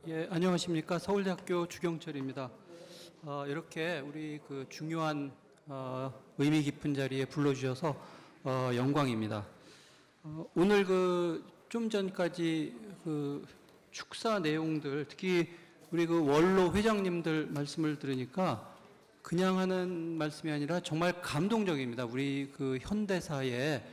예, 안녕하십니까. 서울대학교 주경철입니다. 이렇게 우리 그 중요한 의미 깊은 자리에 불러주셔서 영광입니다. 오늘 좀 전까지 축사 내용들, 특히 우리 원로 회장님들 말씀을 들으니까 그냥 하는 말씀이 아니라 정말 감동적입니다. 우리 현대사에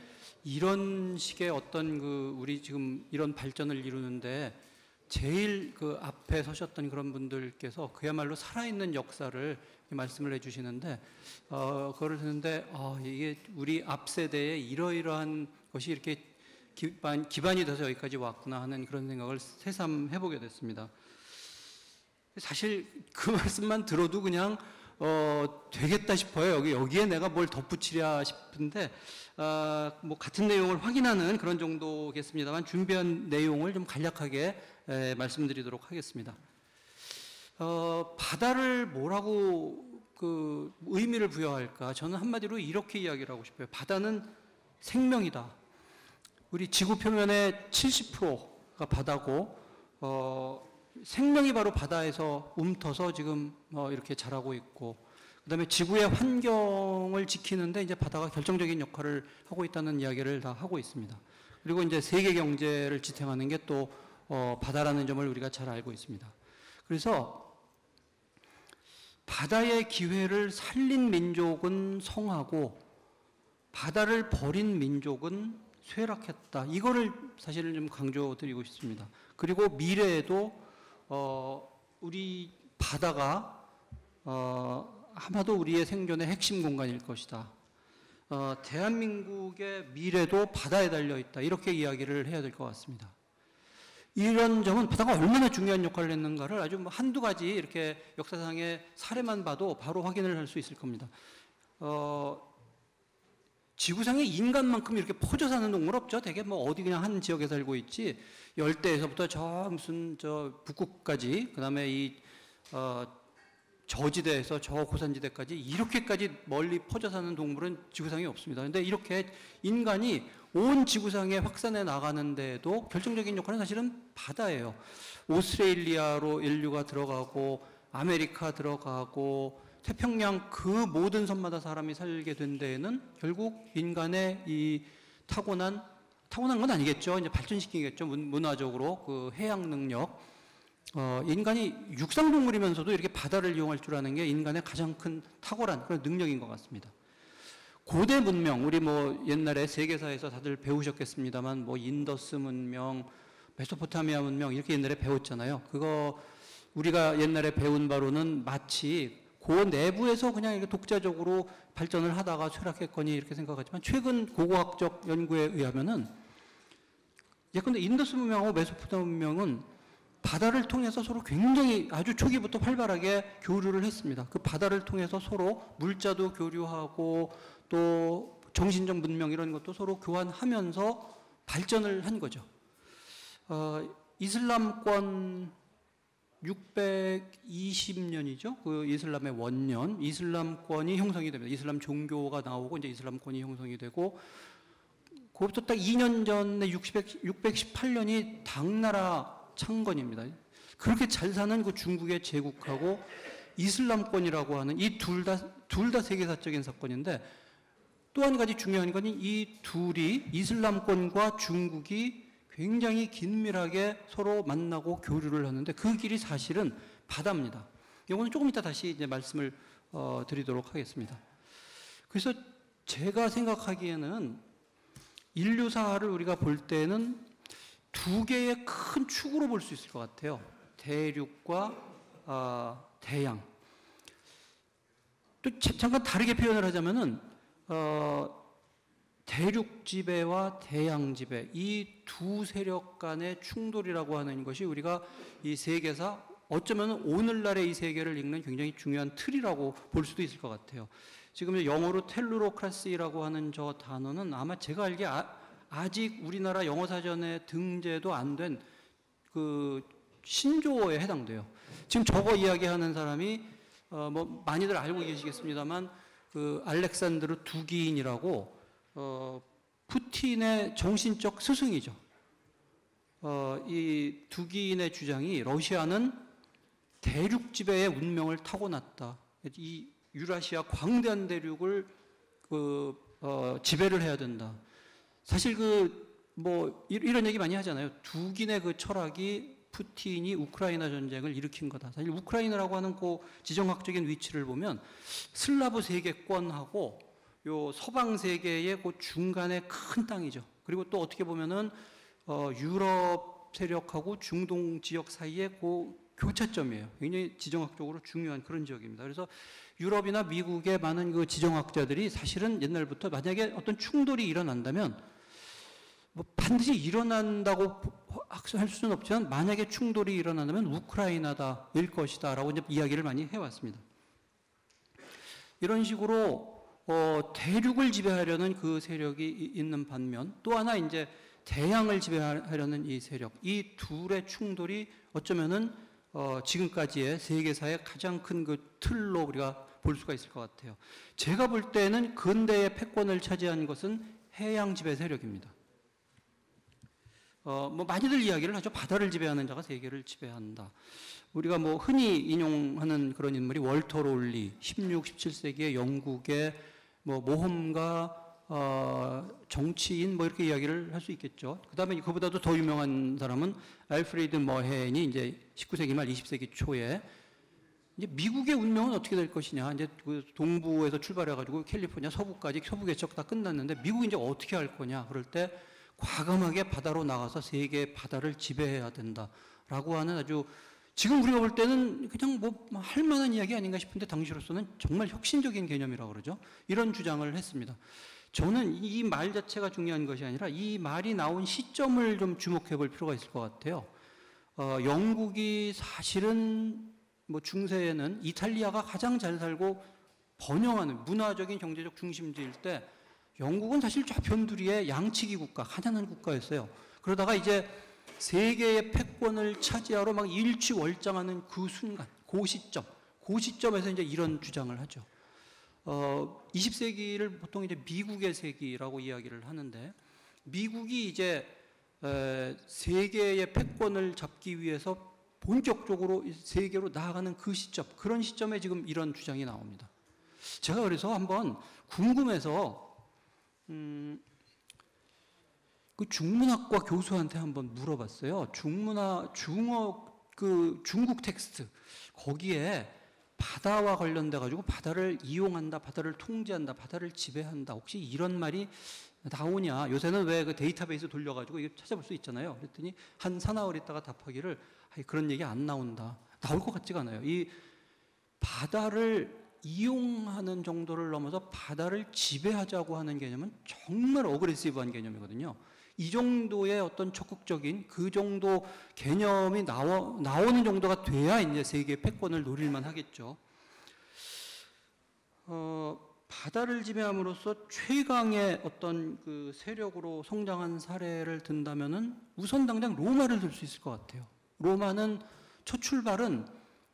이런 식의 어떤 우리 지금 이런 발전을 이루는데 제일 앞에 서셨던 그런 분들께서 그야말로 살아있는 역사를 말씀을 해주시는데, 그거를 듣는데, 이게 우리 앞 세대에 이러이러한 것이 이렇게 기반이 돼서 여기까지 왔구나 하는 그런 생각을 새삼 해보게 됐습니다. 사실 그 말씀만 들어도 그냥, 되겠다 싶어요. 여기에 내가 뭘 덧붙이랴 싶은데, 뭐 같은 내용을 확인하는 그런 정도겠습니다만 준비한 내용을 좀 간략하게 말씀드리도록 하겠습니다. 바다를 뭐라고 의미를 부여할까? 저는 한마디로 이렇게 이야기를 하고 싶어요. 바다는 생명이다. 우리 지구 표면의 70%가 바다고, 생명이 바로 바다에서 움터서 지금 이렇게 자라고 있고, 그 다음에 지구의 환경을 지키는데 이제 바다가 결정적인 역할을 하고 있다는 이야기를 다 하고 있습니다. 그리고 이제 세계 경제를 지탱하는 게 또 바다라는 점을 우리가 잘 알고 있습니다. 그래서 바다의 기회를 살린 민족은 성하고 바다를 버린 민족은 쇠락했다. 이거를 사실은 좀 강조드리고 싶습니다. 그리고 미래에도 우리 바다가 아마도 우리의 생존의 핵심 공간일 것이다. 대한민국의 미래도 바다에 달려있다. 이렇게 이야기를 해야 될 것 같습니다. 이런 점은 바다가 얼마나 중요한 역할을 했는가를 아주 한두 가지 이렇게 역사상의 사례만 봐도 바로 확인을 할 수 있을 겁니다. 지구상에 인간만큼 이렇게 퍼져 사는 동물 없죠. 되게 어디 그냥 한 지역에 살고 있지. 열대에서부터 저 북극까지, 그 다음에 저지대에서 저 고산지대까지 이렇게까지 멀리 퍼져 사는 동물은 지구상에 없습니다. 그런데 이렇게 인간이 온 지구상에 확산해 나가는데도 결정적인 역할은 사실은 바다예요. 오스트레일리아로 인류가 들어가고 아메리카 들어가고 태평양 그 모든 섬마다 사람이 살게 된 데에는 결국 인간의 이 타고난 건 아니겠죠. 이제 발전시키겠죠. 문화적으로 해양 능력. 인간이 육상동물이면서도 이렇게 바다를 이용할 줄 아는 게 인간의 가장 큰 탁월한 그런 능력인 것 같습니다. 고대 문명, 우리 옛날에 세계사에서 다들 배우셨겠습니다만, 인더스 문명, 메소포타미아 문명, 이렇게 옛날에 배웠잖아요. 그거 우리가 옛날에 배운 바로는 마치 그 내부에서 그냥 이렇게 독자적으로 발전을 하다가 쇠락했거니 이렇게 생각하지만, 최근 고고학적 연구에 의하면은, 예컨대 인더스 문명하고 메소포타미아 문명은 바다를 통해서 서로 굉장히 아주 초기부터 활발하게 교류를 했습니다. 그 바다를 통해서 서로 물자도 교류하고 또 정신적 문명 이런 것도 서로 교환하면서 발전을 한 거죠. 이슬람권 620년이죠. 그 이슬람의 원년, 이슬람권이 형성이 됩니다. 이슬람 종교가 나오고 이제 이슬람권이 형성이 되고, 그것부터 딱 2년 전에 618년이 당나라 창건입니다. 그렇게 잘 사는 그 중국의 제국하고 이슬람권이라고 하는 이 둘 다 세계사적인 사건인데, 또 한 가지 중요한 건 이 둘이 이슬람권과 중국이 굉장히 긴밀하게 서로 만나고 교류를 하는데 그 길이 사실은 바다입니다. 이거는 조금 이따 다시 이제 말씀을 드리도록 하겠습니다. 그래서 제가 생각하기에는 인류사를 우리가 볼 때는 두 개의 큰 축으로 볼 수 있을 것 같아요. 대륙과 대양. 또 잠깐 다르게 표현을 하자면은 대륙 지배와 대양 지배, 이 두 세력 간의 충돌이라고 하는 것이 우리가 이 세계사, 어쩌면 오늘날의 이 세계를 읽는 굉장히 중요한 틀이라고 볼 수도 있을 것 같아요. 지금 영어로 텔루로크라시라고 하는 저 단어는 아마 제가 알기에 아직 우리나라 영어 사전에 등재도 안 된 신조어에 해당돼요. 지금 저거 이야기하는 사람이 많이들 알고 계시겠습니다만 알렉산드르 두기인이라고 푸틴의 정신적 스승이죠. 이 두기인의 주장이 러시아는 대륙 지배의 운명을 타고났다. 이 유라시아 광대한 대륙을 지배를 해야 된다. 사실 이런 얘기 많이 하잖아요. 두기인의 그 철학이 푸틴이 우크라이나 전쟁을 일으킨 거다. 사실 우크라이나라고 하는 그 지정학적인 위치를 보면 슬라브 세계권하고 요 서방 세계의 그 중간에 큰 땅이죠. 그리고 또 어떻게 보면은 유럽 세력하고 중동 지역 사이의 그 교차점이에요. 굉장히 지정학적으로 중요한 그런 지역입니다. 그래서 유럽이나 미국의 많은 그 지정학자들이 사실은 옛날부터 만약에 어떤 충돌이 일어난다면 반드시 일어난다고 할 수는 없지만 만약에 충돌이 일어난다면 우크라이나다일 것이다라고 이제 이야기를 많이 해왔습니다. 이런 식으로 대륙을 지배하려는 그 세력이 있는 반면 또 하나 이제 대양을 지배하려는 이 세력, 이 둘의 충돌이 어쩌면은 지금까지의 세계사의 가장 큰 그 틀로 우리가 볼 수가 있을 것 같아요. 제가 볼 때는 근대의 패권을 차지한 것은 해양 지배 세력입니다. 많이들 이야기를 하죠. 바다를 지배하는 자가 세계를 지배한다. 우리가 흔히 인용하는 그런 인물이 월터 롤리, 16, 17세기의 영국의 모험가, 정치인 이렇게 이야기를 할 수 있겠죠. 그 다음에 그보다도 더 유명한 사람은 알프레드 머헨이 이제 19세기 말 20세기 초에 이제 미국의 운명은 어떻게 될 것이냐. 이제 그 동부에서 출발해가지고 캘리포니아 서부까지 서부 개척 다 끝났는데 미국이 이제 어떻게 할 거냐. 그럴 때 과감하게 바다로 나가서 세계 바다를 지배해야 된다라고 하는 아주 지금 우리가 볼 때는 그냥 할 만한 이야기 아닌가 싶은데 당시로서는 정말 혁신적인 개념이라고 그러죠. 이런 주장을 했습니다. 저는 이 말 자체가 중요한 것이 아니라 이 말이 나온 시점을 좀 주목해 볼 필요가 있을 것 같아요. 영국이 사실은 중세에는 이탈리아가 가장 잘 살고 번영하는 문화적인 경제적 중심지일 때 영국은 사실 좌편두리의 양치기 국가, 가난한 국가였어요. 그러다가 이제 세계의 패권을 차지하러 막 일취월장하는 그 순간, 그 시점에서 이제 이런 주장을 하죠. 20세기를 보통 이제 미국의 세기라고 이야기를 하는데, 미국이 이제 세계의 패권을 잡기 위해서 본격적으로 세계로 나아가는 그 시점, 그런 시점에 지금 이런 주장이 나옵니다. 제가 그래서 한번 궁금해서 그 중문학과 교수한테 한번 물어봤어요. 중국 텍스트 거기에 바다와 관련돼 가지고 바다를 이용한다, 바다를 통제한다, 바다를 지배한다. 혹시 이런 말이 나오냐? 요새는 왜 그 데이터베이스 돌려가지고 이거 찾아볼 수 있잖아요. 그랬더니 한 사나흘 있다가 답하기를 그런 얘기 안 나온다. 나올 것 같지가 않아요. 이 바다를 이용하는 정도를 넘어서 바다를 지배하자고 하는 개념은 정말 어그레시브한 개념이거든요. 이 정도의 어떤 적극적인 그 정도 개념이 나오는 정도가 돼야 이제 세계 패권을 노릴만 하겠죠. 바다를 지배함으로써 최강의 어떤 그 세력으로 성장한 사례를 든다면은 우선 당장 로마를 들 수 있을 것 같아요. 로마는 첫 출발은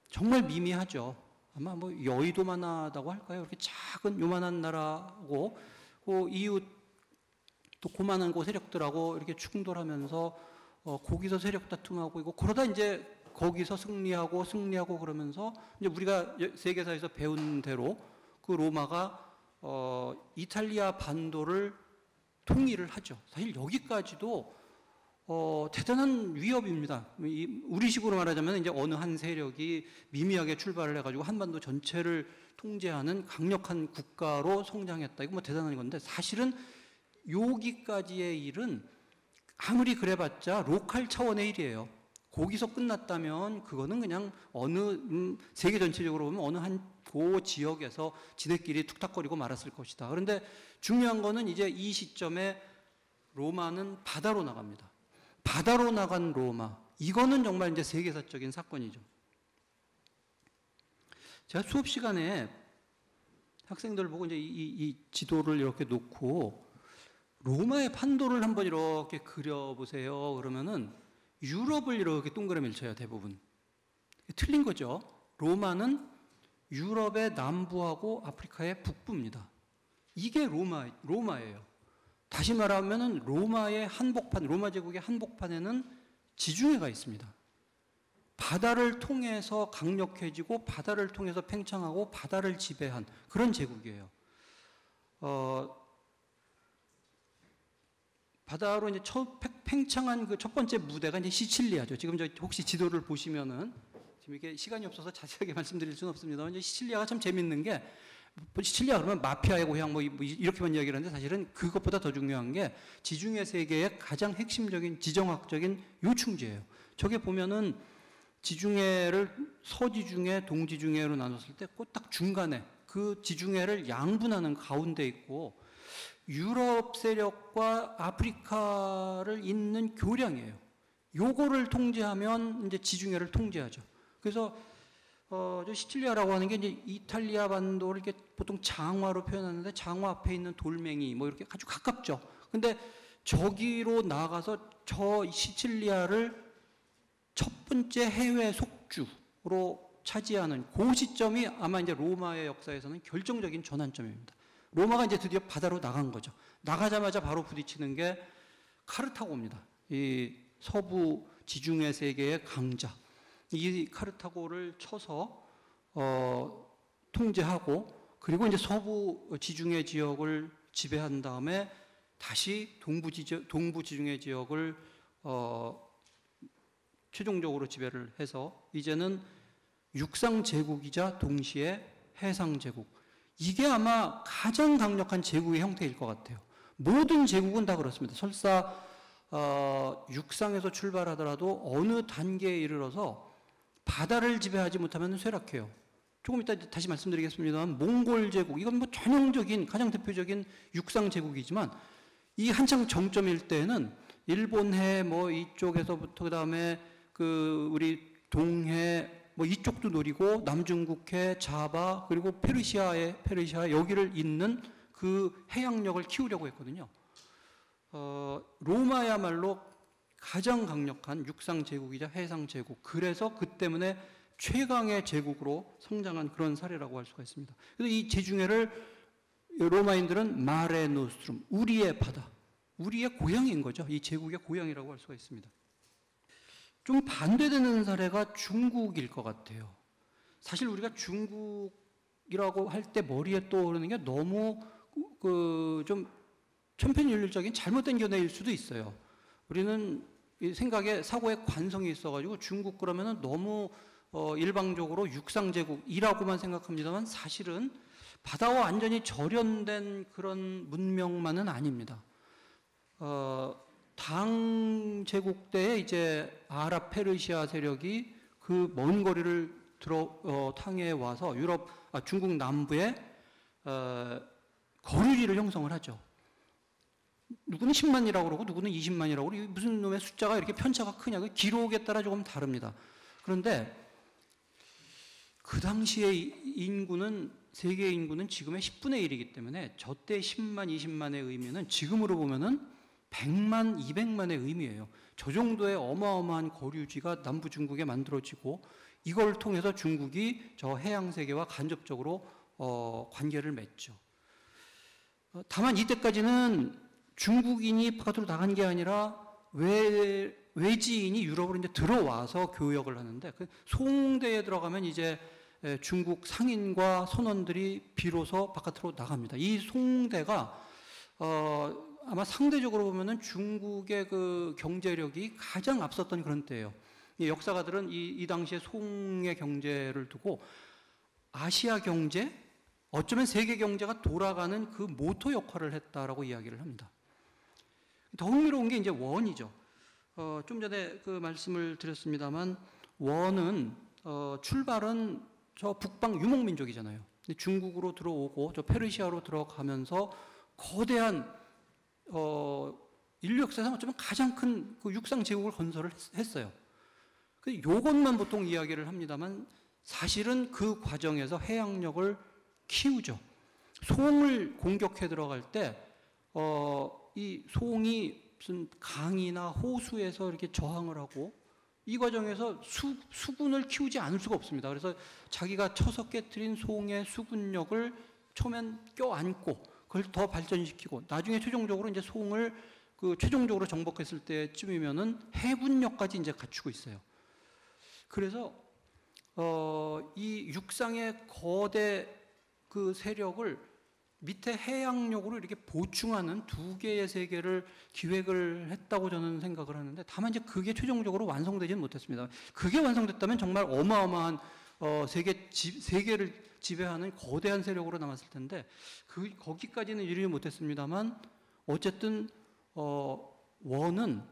정말 미미하죠. 아마 여의도만 하다고 할까요? 이렇게 작은 요만한 나라고 그 이웃 또 고만한 그 세력들하고 이렇게 충돌하면서 거기서 세력 다툼하고 이거 그러다 이제 거기서 승리하고 그러면서 이제 우리가 세계사에서 배운 대로 그 로마가 이탈리아 반도를 통일을 하죠. 사실 여기까지도 대단한 위협입니다. 우리식으로 말하자면 이제 어느 한 세력이 미미하게 출발을 해가지고 한반도 전체를 통제하는 강력한 국가로 성장했다. 이거 대단한 건데 사실은 여기까지의 일은 아무리 그래봤자 로컬 차원의 일이에요. 거기서 끝났다면 그거는 그냥 어느 세계 전체적으로 보면 어느 한 그 지역에서 지네끼리 툭탁거리고 말았을 것이다. 그런데 중요한 거는 이제 이 시점에 로마는 바다로 나갑니다. 바다로 나간 로마. 이거는 정말 이제 세계사적인 사건이죠. 제가 수업 시간에 학생들 보고 이제 이 지도를 이렇게 놓고 로마의 판도를 한번 이렇게 그려보세요. 그러면은 유럽을 이렇게 동그라미를 쳐요, 대부분. 틀린 거죠. 로마는 유럽의 남부하고 아프리카의 북부입니다. 이게 로마예요. 다시 말하면은 로마 제국의 한복판에는 지중해가 있습니다. 바다를 통해서 강력해지고 바다를 통해서 팽창하고 바다를 지배한 그런 제국이에요. 바다로 이제 팽창한 그 첫 번째 무대가 이제 시칠리아죠. 지금 저 혹시 지도를 보시면은 지금 이게 시간이 없어서 자세하게 말씀드릴 수는 없습니다만 이제 시칠리아가 참 재밌는 게 시칠리아 그러면 마피아의 고향 뭐 이렇게만 이야기를 하는데 사실은 그것보다 더 중요한 게 지중해 세계의 가장 핵심적인 지정학적인 요충지예요. 저게 보면은 지중해를 서지중해, 동지중해로 나눴을 때 꼭 딱 중간에 그 지중해를 양분하는 가운데 있고 유럽 세력과 아프리카를 잇는 교량이에요. 요거를 통제하면 이제 지중해를 통제하죠. 그래서 시칠리아라고 하는 게 이제 이탈리아 반도를 이렇게 보통 장화로 표현하는데 장화 앞에 있는 돌멩이 뭐 이렇게 아주 가깝죠. 근데 저기로 나가서 저 시칠리아를 첫 번째 해외 속주로 차지하는 그 시점이 아마 이제 로마의 역사에서는 결정적인 전환점입니다. 로마가 이제 드디어 바다로 나간 거죠. 나가자마자 바로 부딪히는 게 카르타고입니다. 이 서부 지중해 세계의 강자. 이 카르타고를 쳐서 통제하고 그리고 이제 서부 지중해 지역을 지배한 다음에 다시 동부 지중해 지역을 최종적으로 지배를 해서 이제는 육상 제국이자 동시에 해상 제국. 이게 아마 가장 강력한 제국의 형태일 것 같아요. 모든 제국은 다 그렇습니다. 설사 육상에서 출발하더라도 어느 단계에 이르러서 바다를 지배하지 못하면 쇠락해요. 조금 이따 다시 말씀드리겠습니다만 몽골 제국 이건 뭐 전형적인 가장 대표적인 육상 제국이지만 이 한창 정점일 때는 일본해 뭐 이쪽에서부터 그다음에 그 우리 동해 뭐 이쪽도 노리고 남중국해, 자바 그리고 페르시아 여기를 잇는 그 해양력을 키우려고 했거든요. 로마야말로 가장 강력한 육상 제국이자 해상 제국. 그래서 그 때문에 최강의 제국으로 성장한 그런 사례라고 할 수가 있습니다. 그래서 이 지중해를 로마인들은 마레 노스트룸, 우리의 바다, 우리의 고향인 거죠. 이 제국의 고향이라고 할 수가 있습니다. 좀 반대되는 사례가 중국일 것 같아요. 사실 우리가 중국이라고 할 때 머리에 떠오르는 게 너무 좀 천편일률적인 잘못된 견해일 수도 있어요. 우리는 생각에 사고에 관성이 있어가지고 중국 그러면은 너무 일방적으로 육상제국이라고만 생각합니다만 사실은 바다와 완전히 절연된 그런 문명만은 아닙니다. 당 제국 때에 이제 아랍 페르시아 세력이 그 먼 거리를 탕해 와서 중국 남부에 거류지를 형성을 하죠. 누구는 10만이라고 그러고 누구는 20만이라고 그러고 무슨 놈의 숫자가 이렇게 편차가 크냐. 그 기록에 따라 조금 다릅니다. 그런데 그 당시의 인구는 세계 인구는 지금의 10분의 1이기 때문에 저때 10만, 20만의 의미는 지금으로 보면은 100만, 200만의 의미예요. 저 정도의 어마어마한 거류지가 남부 중국에 만들어지고 이걸 통해서 중국이 저 해양 세계와 간접적으로 관계를 맺죠. 다만 이때까지는 중국인이 바깥으로 나간 게 아니라 외지인이 유럽으로 이제 들어와서 교역을 하는데 그 송대에 들어가면 이제 중국 상인과 선원들이 비로소 바깥으로 나갑니다. 이 송대가 아마 상대적으로 보면은 중국의 그 경제력이 가장 앞섰던 그런 때예요. 이 역사가들은 이 당시에 송의 경제를 두고 아시아 경제, 어쩌면 세계 경제가 돌아가는 그 모토 역할을 했다라고 이야기를 합니다. 더 흥미로운 게 이제 원이죠. 좀 전에 그 말씀을 드렸습니다만 원은 출발은 저 북방 유목민족이잖아요. 근데 중국으로 들어오고 저 페르시아로 들어가면서 거대한 인류 역사상 어쩌면 가장 큰 그 육상 제국을 건설을 했어요. 요것만 보통 이야기를 합니다만 사실은 그 과정에서 해양력을 키우죠. 송을 공격해 들어갈 때 이 송이 무슨 강이나 호수에서 이렇게 저항을 하고 이 과정에서 수군을 키우지 않을 수가 없습니다. 그래서 자기가 쳐서 깨트린 송의 수군력을 처음엔 껴안고 그걸 더 발전시키고 나중에 최종적으로 이제 송을 그 최종적으로 정복했을 때쯤이면은 해군력까지 이제 갖추고 있어요. 그래서 이 육상의 거대 그 세력을 밑에 해양력으로 이렇게 보충하는 두 개의 세계를 기획을 했다고 저는 생각을 하는데, 다만 이제 그게 최종적으로 완성되지는 못했습니다. 그게 완성됐다면 정말 어마어마한 세계를 지배하는 거대한 세력으로 남았을 텐데, 거기까지는 이르지 못했습니다만, 어쨌든 원은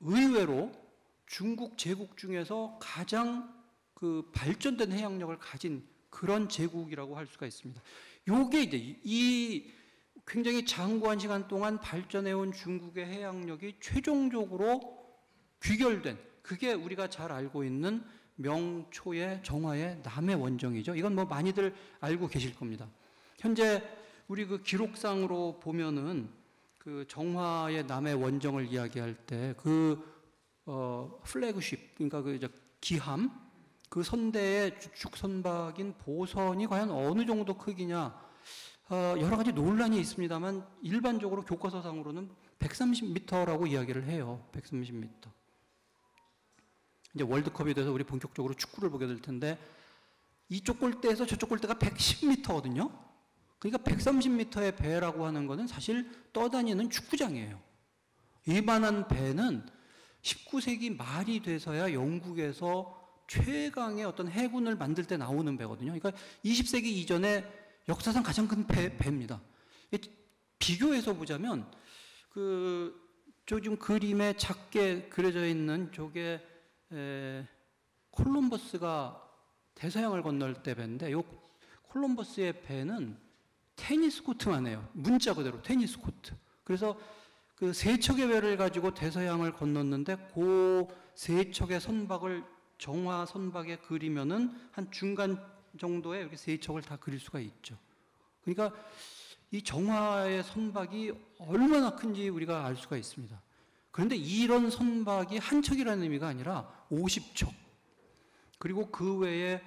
의외로 중국 제국 중에서 가장 그 발전된 해양력을 가진 그런 제국이라고 할 수가 있습니다. 요게 이제 이 굉장히 장구한 시간 동안 발전해온 중국의 해양력이 최종적으로 귀결된, 그게 우리가 잘 알고 있는 명초의 정화의 남해 원정이죠. 이건 뭐 많이들 알고 계실 겁니다. 현재 우리 그 기록상으로 보면은 그 정화의 남해 원정을 이야기할 때 플래그십, 그러니까 그 기함, 그 선대의 주축 선박인 보선이 과연 어느 정도 크기냐, 여러 가지 논란이 있습니다만 일반적으로 교과서상으로는 130m라고 이야기를 해요. 130m. 이제 월드컵이 돼서 우리 본격적으로 축구를 보게 될 텐데, 이쪽 골대에서 저쪽 골대가 110m거든요. 그러니까 130m의 배라고 하는 것은 사실 떠다니는 축구장이에요. 이만한 배는 19세기 말이 돼서야 영국에서 최강의 어떤 해군을 만들 때 나오는 배거든요. 그러니까 20세기 이전에 역사상 가장 큰 배입니다. 비교해서 보자면 저 지금 그림에 작게 그려져 있는 저게 콜럼버스가 대서양을 건널 때 배인데, 요 콜럼버스의 배는 테니스 코트만 해요. 문자 그대로 테니스 코트. 그래서 그 세 척의 배를 가지고 대서양을 건넜는데, 그 세 척의 선박을 정화 선박에 그리면은 한 중간 정도에 이렇게 세 척을 다 그릴 수가 있죠. 그러니까 이 정화의 선박이 얼마나 큰지 우리가 알 수가 있습니다. 그런데 이런 선박이 한 척이라는 의미가 아니라 50척, 그리고 그 외에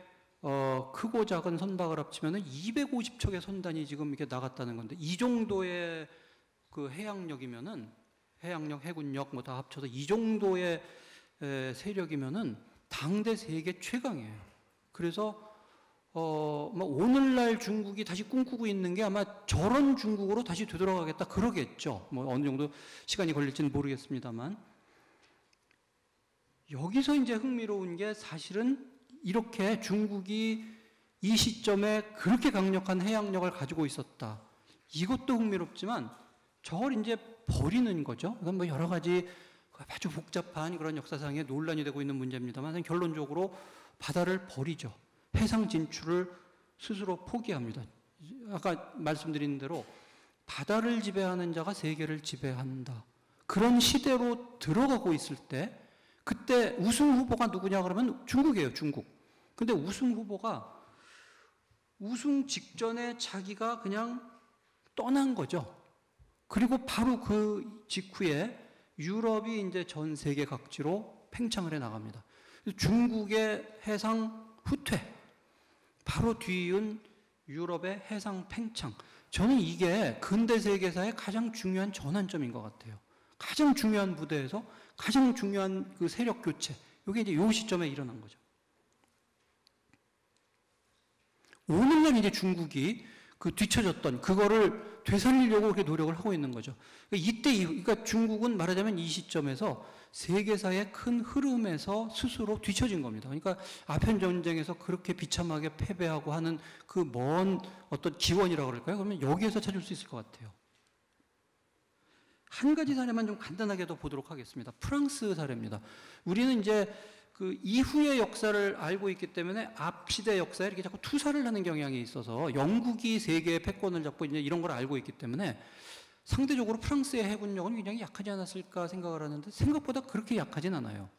크고 작은 선박을 합치면은 250척의 선단이 지금 이렇게 나갔다는 건데, 이 정도의 그 해양력이면은, 해양력, 해군력 뭐 다 합쳐서 이 정도의 세력이면은 당대 세계 최강이에요. 그래서 오늘날 중국이 다시 꿈꾸고 있는 게 아마 저런 중국으로 다시 되돌아가겠다 그러겠죠. 뭐 어느 정도 시간이 걸릴지는 모르겠습니다만, 여기서 이제 흥미로운 게, 사실은 이렇게 중국이 이 시점에 그렇게 강력한 해양력을 가지고 있었다, 이것도 흥미롭지만 저걸 이제 버리는 거죠. 이건 뭐 여러 가지 아주 복잡한 그런 역사상에 논란이 되고 있는 문제입니다만, 결론적으로 바다를 버리죠. 해상 진출을 스스로 포기합니다. 아까 말씀드린 대로 바다를 지배하는 자가 세계를 지배한다, 그런 시대로 들어가고 있을 때, 그때 우승 후보가 누구냐 그러면 중국이에요. 중국. 근데 우승 후보가 우승 직전에 자기가 그냥 떠난 거죠. 그리고 바로 그 직후에 유럽이 이제 전 세계 각지로 팽창을 해 나갑니다. 중국의 해상 후퇴, 바로 뒤이은 유럽의 해상 팽창. 저는 이게 근대 세계사의 가장 중요한 전환점인 것 같아요. 가장 중요한 부대에서 가장 중요한 그 세력 교체, 이게 이제 요 시점에 일어난 거죠. 오늘날 이제 중국이 그 뒤처졌던 그거를 되살리려고 그렇게 노력을 하고 있는 거죠. 그러니까 중국은 말하자면 이 시점에서 세계사의 큰 흐름에서 스스로 뒤처진 겁니다. 그러니까 아편 전쟁에서 그렇게 비참하게 패배하고 하는 그 먼 어떤 기원이라고 그럴까요? 그러면 여기에서 찾을 수 있을 것 같아요. 한 가지 사례만 좀 간단하게 더 보도록 하겠습니다. 프랑스 사례입니다. 우리는 이제 그 이후의 역사를 알고 있기 때문에 앞 시대 역사에 이렇게 자꾸 투사를 하는 경향이 있어서, 영국이 세계의 패권을 잡고 이제 이런 걸 알고 있기 때문에 상대적으로 프랑스의 해군력은 굉장히 약하지 않았을까 생각을 하는데, 생각보다 그렇게 약하진 않아요.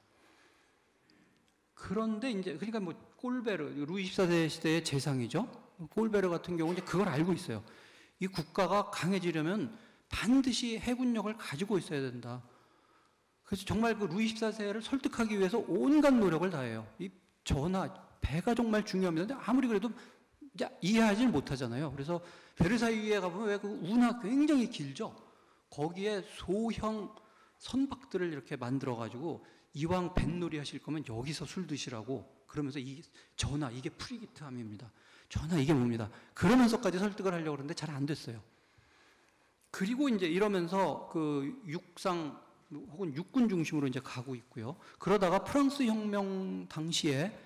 그런데 이제 그러니까 뭐 꼴베르, 루이 14세 시대의 재상이죠. 꼴베르 같은 경우는 이제 그걸 알고 있어요. 이 국가가 강해지려면 반드시 해군력을 가지고 있어야 된다. 그래서 정말 그 루이 14세를 설득하기 위해서 온갖 노력을 다해요. 이 전하, 배가 정말 중요합니다. 근데 아무리 그래도 이해하지 못하잖아요. 그래서 베르사유에 가보면 왜 그 운하 굉장히 길죠. 거기에 소형 선박들을 이렇게 만들어가지고 이왕 뱃놀이 하실 거면 여기서 술 드시라고 그러면서 전하 이게 프리기트함입니다. 전하 이게 뭡니다. 그러면서까지 설득을 하려고 그러는데 잘 안 됐어요. 그리고 이제 이러면서 그 육상 혹은 육군 중심으로 이제 가고 있고요. 그러다가 프랑스 혁명 당시에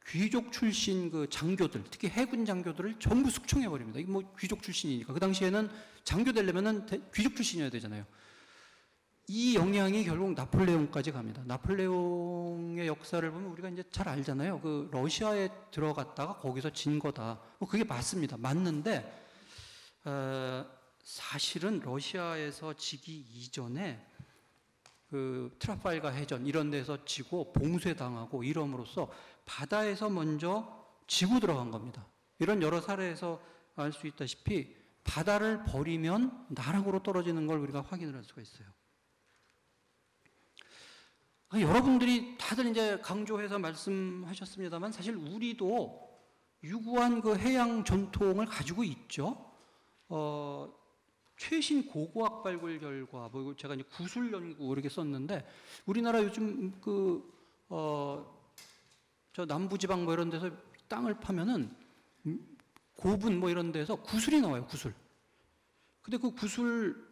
귀족 출신 그 장교들, 특히 해군 장교들을 전부 숙청해 버립니다. 이게 뭐 귀족 출신이니까. 그 당시에는 장교 되려면은 귀족 출신이어야 되잖아요. 이 영향이 결국 나폴레옹까지 갑니다. 나폴레옹의 역사를 보면 우리가 이제 잘 알잖아요. 그 러시아에 들어갔다가 거기서 진 거다. 뭐 그게 맞습니다. 맞는데 사실은 러시아에서 지기 이전에 그 트라팔가 해전 이런 데서 지고 봉쇄당하고 이럼으로써 바다에서 먼저 지고 들어간 겁니다. 이런 여러 사례에서 알 수 있다시피 바다를 버리면 나락으로 떨어지는 걸 우리가 확인을 할 수가 있어요. 여러분들이 다들 이제 강조해서 말씀하셨습니다만 사실 우리도 유구한 그 해양 전통을 가지고 있죠. 최신 고고학 발굴 결과, 뭐 제가 이제 구술 연구 이렇게 썼는데 우리나라 요즘 저 남부지방 뭐 이런 데서 땅을 파면은 고분 뭐 이런 데서 구술이 나와요, 구술. 근데 그 구술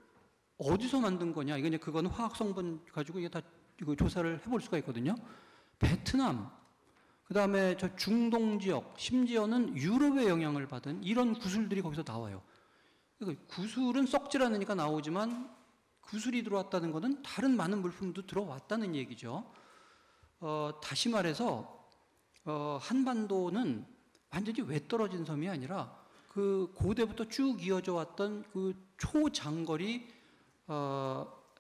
어디서 만든 거냐? 이거 이제 그거는 화학 성분 가지고 이게 다 이거 조사를 해볼 수가 있거든요. 베트남, 그 다음에 저 중동 지역, 심지어는 유럽의 영향을 받은 이런 구술들이 거기서 나와요. 그러니까 구술은 썩질 않으니까 나오지만 구술이 들어왔다는 것은 다른 많은 물품도 들어왔다는 얘기죠. 다시 말해서 한반도는 완전히 외떨어진 섬이 아니라 그 고대부터 쭉 이어져 왔던 그 초장거리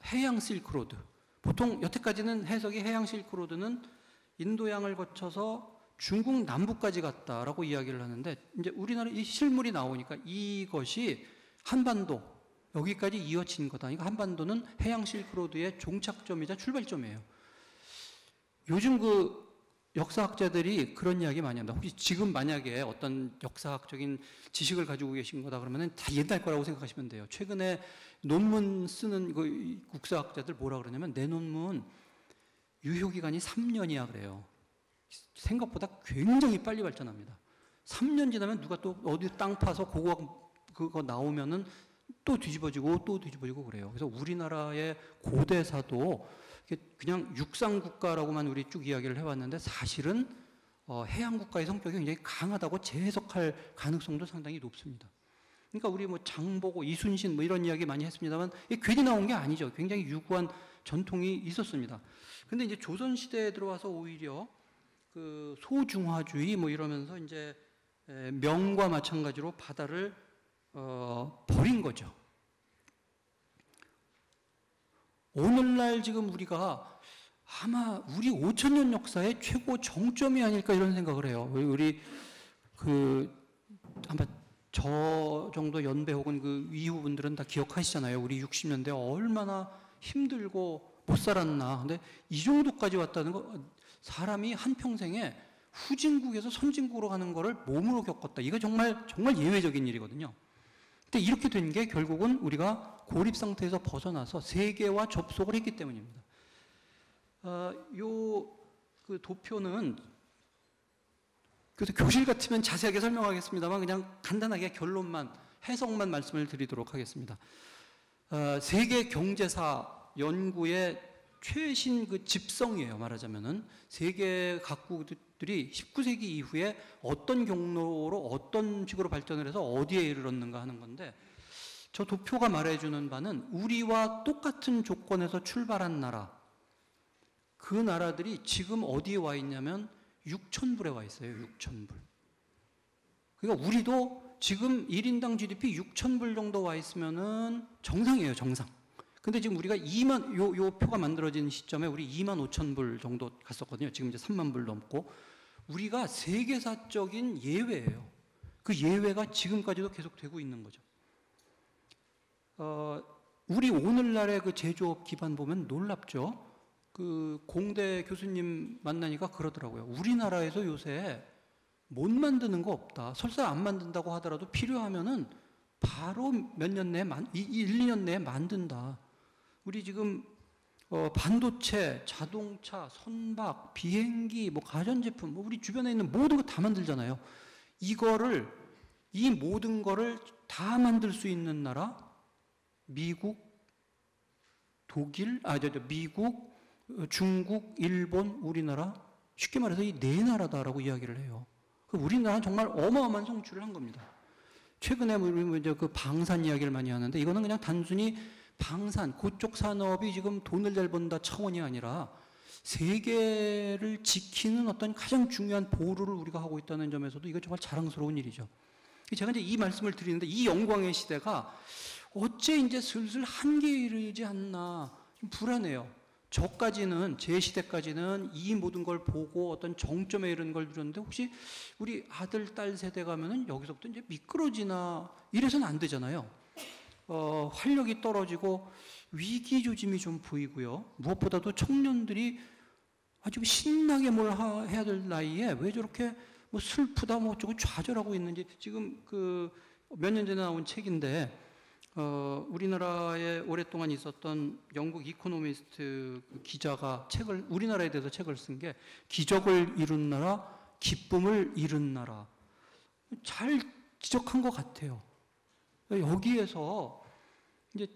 해양 실크로드. 보통 여태까지는 해석이 해양 실크로드는 인도양을 거쳐서 중국 남부까지 갔다라고 이야기를 하는데 이제 우리나라 이 실물이 나오니까 이것이 한반도 여기까지 이어진 거다. 그러니까 한반도는 해양 실크로드의 종착점이자 출발점이에요. 요즘 그 역사학자들이 그런 이야기 많이 한다. 혹시 지금 만약에 어떤 역사학적인 지식을 가지고 계신 거다 그러면 다 옛날 거라고 생각하시면 돼요. 최근에 논문 쓰는 그 국사학자들 뭐라 그러냐면 내 논문 유효기간이 3년이야 그래요. 생각보다 굉장히 빨리 발전합니다. 3년 지나면 누가 또 어디 땅 파서 그거 나오면은 또 뒤집어지고 또 뒤집어지고 그래요. 그래서 우리나라의 고대사도 그냥 육상국가라고만 우리 쭉 이야기를 해왔는데 사실은 해양국가의 성격이 굉장히 강하다고 재해석할 가능성도 상당히 높습니다. 그러니까 우리 뭐 장보고 이순신 뭐 이런 이야기 많이 했습니다만 이게 괜히 나온 게 아니죠. 굉장히 유구한 전통이 있었습니다. 근데 이제 조선시대에 들어와서 오히려 그 소중화주의 뭐 이러면서 이제 명과 마찬가지로 바다를 버린 거죠. 오늘날 지금 우리가 아마 우리 5,000년 역사의 최고 정점이 아닐까 이런 생각을 해요. 우리 아마 저 정도 연배 혹은 그 이후 분들은 다 기억하시잖아요. 우리 60년대 얼마나 힘들고 못 살았나. 근데 이 정도까지 왔다는 거 사람이 한평생에 후진국에서 선진국으로 가는 거를 몸으로 겪었다. 이거 정말 예외적인 일이거든요. 근데 이렇게 된 게 결국은 우리가 고립 상태에서 벗어나서 세계와 접속을 했기 때문입니다. 그 도표는 그래서 교실 같으면 자세하게 설명하겠습니다만 그냥 간단하게 결론만 해석만 말씀을 드리도록 하겠습니다. 세계 경제사 연구의 최신 그 집성이에요. 말하자면은 세계 각국들이 19세기 이후에 어떤 경로로 어떤 식으로 발전을 해서 어디에 이르렀는가 하는 건데 저 도표가 말해주는 바는 우리와 똑같은 조건에서 출발한 나라 그 나라들이 지금 어디에 와 있냐면 6,000불에 와 있어요. 6,000불. 그러니까 우리도 지금 1인당 GDP 6,000불 정도 와 있으면은 정상이에요. 정상. 근데 지금 우리가 요 표가 만들어진 시점에 우리 25,000불 정도 갔었거든요. 지금 이제 3만 불 넘고. 우리가 세계사적인 예외예요. 그 예외가 지금까지도 계속 되고 있는 거죠. 우리 오늘날의 그 제조업 기반 보면 놀랍죠. 그 공대 교수님 만나니까 그러더라고요. 우리나라에서 요새 못 만드는 거 없다. 설사 안 만든다고 하더라도 필요하면은 바로 몇 년 내에 1, 2년 내에 만든다. 우리 지금 반도체, 자동차, 선박, 비행기, 뭐 가전제품, 뭐 우리 주변에 있는 모든 거 다 만들잖아요. 이 모든 거를 다 만들 수 있는 나라, 미국, 미국, 중국, 일본, 우리나라, 쉽게 말해서 이 네 나라다라고 이야기를 해요. 우리나라는 정말 어마어마한 성취를 한 겁니다. 최근에 우리 이제 그 방산 이야기를 많이 하는데, 이거는 그냥 단순히 방산, 그쪽 산업이 지금 돈을 잘 번다 차원이 아니라 세계를 지키는 어떤 가장 중요한 보루를 우리가 하고 있다는 점에서도 이거 정말 자랑스러운 일이죠. 제가 이제 이 말씀을 드리는데, 이 영광의 시대가 어째 이제 슬슬 한계에 이르지 않나 좀 불안해요. 제 시대까지는 이 모든 걸 보고 어떤 정점에 이르는 걸 누렸는데, 혹시 우리 아들, 딸 세대 가면은 여기서부터 이제 미끄러지나 이래서는 안 되잖아요. 활력이 떨어지고 위기조짐이 좀 보이고요. 무엇보다도 청년들이 아주 신나게 뭘 해야 될 나이에 왜 저렇게 뭐 슬프다 뭐 어쩌고 좌절하고 있는지, 지금 그 몇 년 전에 나온 책인데, 우리나라에 오랫동안 있었던 영국 이코노미스트 기자가 우리나라에 대해서 책을 쓴 게 기적을 이룬 나라, 기쁨을 잃은 나라. 잘 지적한 것 같아요. 여기에서 이제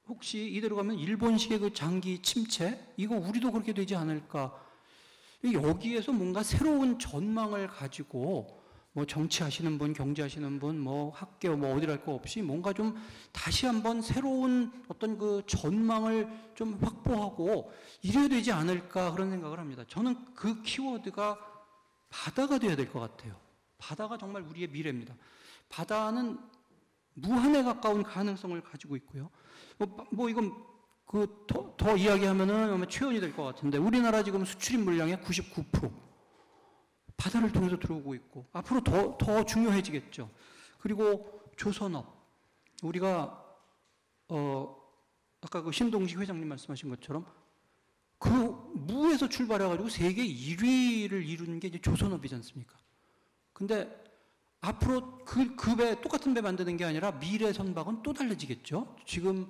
혹시 이대로 가면 일본식의 그 장기 침체, 이거 우리도 그렇게 되지 않을까. 여기에서 뭔가 새로운 전망을 가지고 뭐 정치하시는 분, 경제하시는 분, 뭐 학교, 뭐 어디랄 거 없이 뭔가 좀 다시 한번 새로운 어떤 그 전망을 좀 확보하고 이래야 되지 않을까, 그런 생각을 합니다. 저는 그 키워드가 바다가 돼야 될 것 같아요. 바다가 정말 우리의 미래입니다. 바다는 무한에 가까운 가능성을 가지고 있고요. 뭐 이건 더 이야기하면은 아마 최연이 될 것 같은데, 우리나라 지금 수출입 물량의 99% 바다를 통해서 들어오고 있고, 앞으로 더 중요해지겠죠. 그리고 조선업, 우리가 아까 그 신동식 회장님 말씀하신 것처럼 그 무에서 출발해가지고 세계 1위를 이루는 게 이제 조선업이지 않습니까? 근데 앞으로 그 배, 똑같은 배 만드는 게 아니라 미래 선박은 또 달라지겠죠. 지금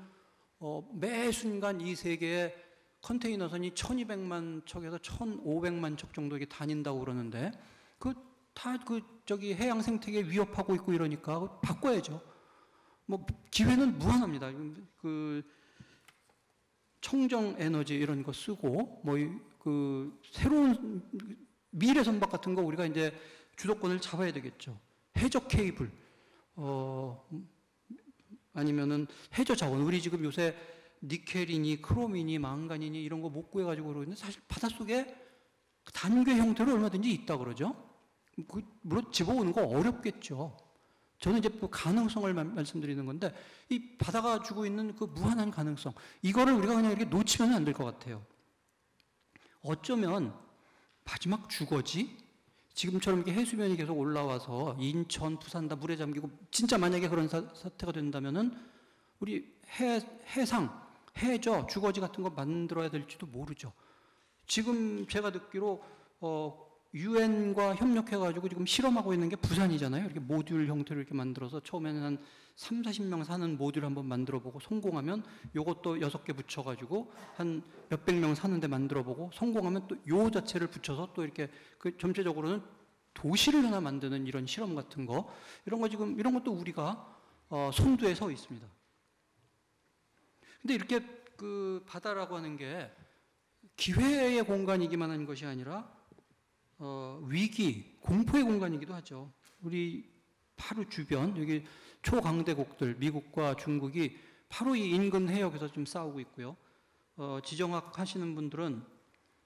매 순간 이 세계에 컨테이너선이 1200만 척에서 1500만 척 정도 이게 다닌다고 그러는데, 저기 해양 생태계 위협하고 있고 이러니까 바꿔야죠. 뭐 기회는 무한합니다. 그 청정 에너지 이런 거 쓰고, 뭐 그 새로운 미래 선박 같은 거 우리가 이제 주도권을 잡아야 되겠죠. 해저 케이블, 아니면은 해저 자원. 우리 지금 요새 니켈이니 크롬이니 망간이니 이런 거 못 구해가지고 그러는데, 사실 바닷속에 단괴 형태로 얼마든지 있다 그러죠. 물론 집어오는 거 어렵겠죠. 저는 이제 그 가능성을 말씀드리는 건데, 이 바다가 주고 있는 그 무한한 가능성, 이거를 우리가 그냥 이렇게 놓치면 안 될 것 같아요. 어쩌면 마지막 주거지, 지금처럼 이렇게 해수면이 계속 올라와서 인천, 부산 다 물에 잠기고, 진짜 만약에 그런 사태가 된다면은 우리 해상, 해저, 주거지 같은 거 만들어야 될지도 모르죠. 지금 제가 듣기로 유엔과 협력해가지고 지금 실험하고 있는 게 부산이잖아요. 이렇게 모듈 형태로 이렇게 만들어서 처음에는 한 3, 40명 사는 모듈 한번 만들어보고 성공하면 요것도 6개 붙여가지고 한 몇백 명 사는데 만들어보고, 성공하면 또 요 자체를 붙여서 또 이렇게 그 전체적으로는 도시를 하나 만드는 이런 실험 같은 거, 이런 것도 우리가 선두에 서 있습니다. 근데 이렇게 그 바다라고 하는 게 기회의 공간이기만 한 것이 아니라 위기, 공포의 공간이기도 하죠. 우리 바로 주변, 여기 초강대국들, 미국과 중국이 바로 이 인근 해역에서 좀 싸우고 있고요. 지정학 하시는 분들은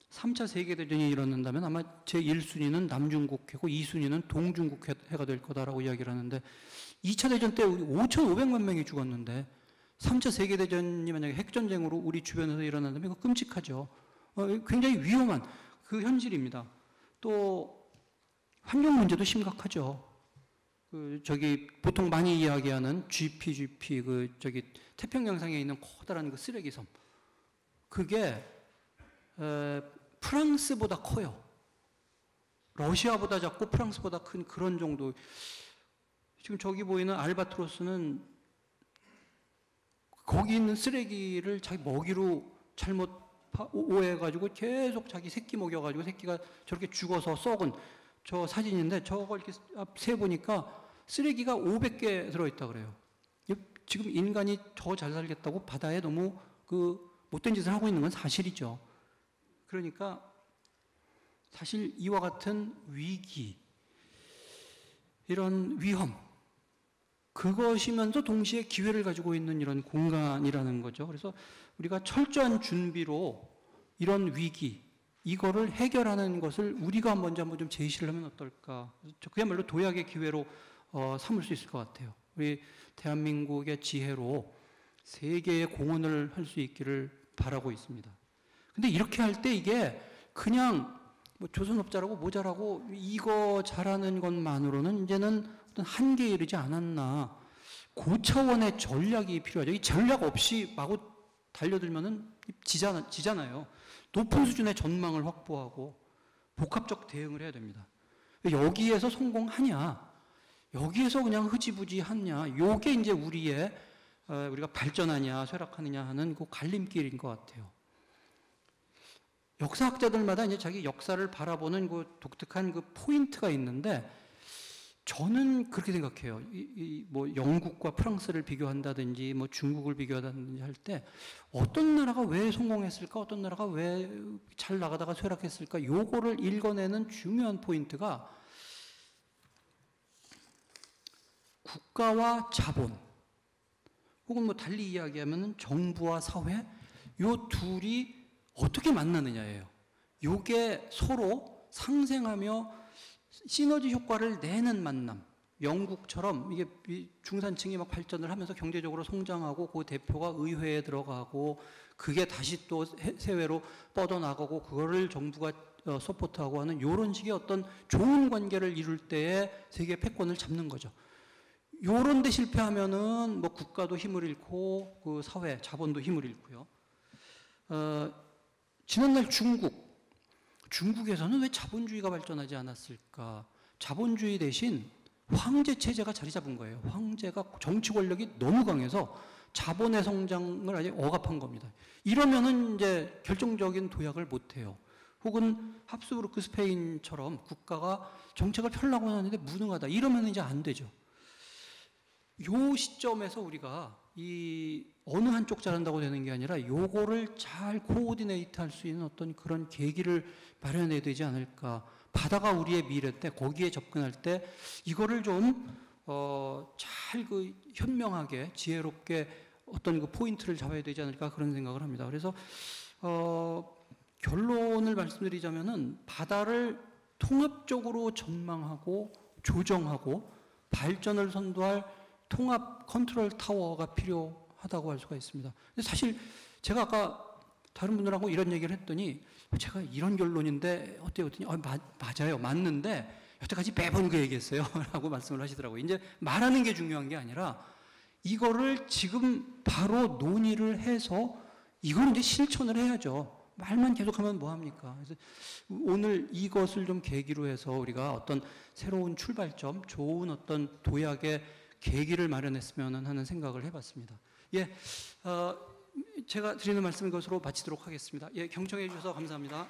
3차 세계대전이 일어난다면 아마 제1순위는 남중국해고 2순위는 동중국해가 될 거다라고 이야기를 하는데, 2차 대전 때 5,500만 명이 죽었는데 3차 세계대전이 만약에 핵전쟁으로 우리 주변에서 일어난다면 이거 끔찍하죠. 굉장히 위험한 그 현실입니다. 또 환경 문제도 심각하죠. 저기 보통 많이 이야기하는 GPGP, 저기 태평양상에 있는 커다란 그 쓰레기섬, 그게 프랑스보다 커요. 러시아보다 작고 프랑스보다 큰 그런 정도. 지금 저기 보이는 알바트로스는 거기 있는 쓰레기를 자기 먹이로 잘못 오해해가지고 계속 자기 새끼 먹여가지고 새끼가 저렇게 죽어서 썩은 저 사진인데 저걸 이렇게 세보니까 쓰레기가 500개 들어있다 그래요. 지금 인간이 더 잘 살겠다고 바다에 너무 그 못된 짓을 하고 있는 건 사실이죠. 그러니까 사실 이와 같은 위기, 이런 위험, 그것이면서 동시에 기회를 가지고 있는 이런 공간이라는 거죠. 그래서 우리가 철저한 준비로 이런 위기, 이거를 해결하는 것을 우리가 먼저 한번 좀 제시를 하면 어떨까. 그야말로 도약의 기회로 삼을 수 있을 것 같아요. 우리 대한민국의 지혜로 세계의 공헌을 할 수 있기를 바라고 있습니다. 근데 이렇게 할 때 이게 그냥 뭐 조선업자라고 모자라고 이거 잘하는 것만으로는 이제는 어떤 한계에 이르지 않았나. 고차원의 전략이 필요하죠. 이 전략 없이 마구 달려들면은 지잖아요. 높은 수준의 전망을 확보하고 복합적 대응을 해야 됩니다. 여기에서 성공하냐, 여기에서 그냥 흐지부지 하냐, 요게 이제 우리가 발전하냐, 쇠락하느냐 하는 그 갈림길인 것 같아요. 역사학자들마다 이제 자기 역사를 바라보는 그 독특한 그 포인트가 있는데, 저는 그렇게 생각해요. 뭐 영국과 프랑스를 비교한다든지, 뭐 중국을 비교한다든지 할 때, 어떤 나라가 왜 성공했을까, 어떤 나라가 왜 잘 나가다가 쇠락했을까, 요거를 읽어내는 중요한 포인트가 국가와 자본, 혹은 뭐 달리 이야기하면 정부와 사회, 요 둘이 어떻게 만나느냐예요. 요게 서로 상생하며 시너지 효과를 내는 만남. 영국처럼 이게 중산층이 막 발전을 하면서 경제적으로 성장하고 그 대표가 의회에 들어가고 그게 다시 또 세외로 뻗어나가고 그거를 정부가 서포트하고 하는 이런 식의 어떤 좋은 관계를 이룰 때에 세계 패권을 잡는 거죠. 요런 데 실패하면은 뭐 국가도 힘을 잃고 그 사회, 자본도 힘을 잃고요. 지난날 중국에서는 왜 자본주의가 발전하지 않았을까? 자본주의 대신 황제 체제가 자리 잡은 거예요. 황제가 정치 권력이 너무 강해서 자본의 성장을 아주 억압한 겁니다. 이러면은 이제 결정적인 도약을 못 해요. 혹은 합스부르크 스페인처럼 국가가 정책을 펴려고 하는데 무능하다. 이러면 이제 안 되죠. 요 시점에서 우리가 이 어느 한쪽 잘한다고 되는 게 아니라 요거를 잘 코오디네이트 할 수 있는 어떤 그런 계기를 마련해야 되지 않을까. 바다가 우리의 미래인데 거기에 접근할 때 이거를 좀 잘 그 현명하게 지혜롭게 어떤 그 포인트를 잡아야 되지 않을까 그런 생각을 합니다. 그래서 결론을 말씀드리자면은 바다를 통합적으로 전망하고 조정하고 발전을 선도할 통합 컨트롤 타워가 필요하다고 할 수가 있습니다. 근데 사실 제가 아까 다른 분들하고 이런 얘기를 했더니 제가 이런 결론인데 어때요? 맞아요. 맞는데 여태까지 매번 그 얘기했어요. 라고 말씀을 하시더라고요. 이제 말하는 게 중요한 게 아니라 이거를 지금 바로 논의를 해서 이걸 이제 실천을 해야죠. 말만 계속하면 뭐합니까? 그래서 오늘 이것을 좀 계기로 해서 우리가 어떤 새로운 출발점, 좋은 어떤 도약의 계기를 마련했으면 하는 생각을 해봤습니다. 예, 제가 드리는 말씀 이것으로 마치도록 하겠습니다. 예, 경청해 주셔서 감사합니다.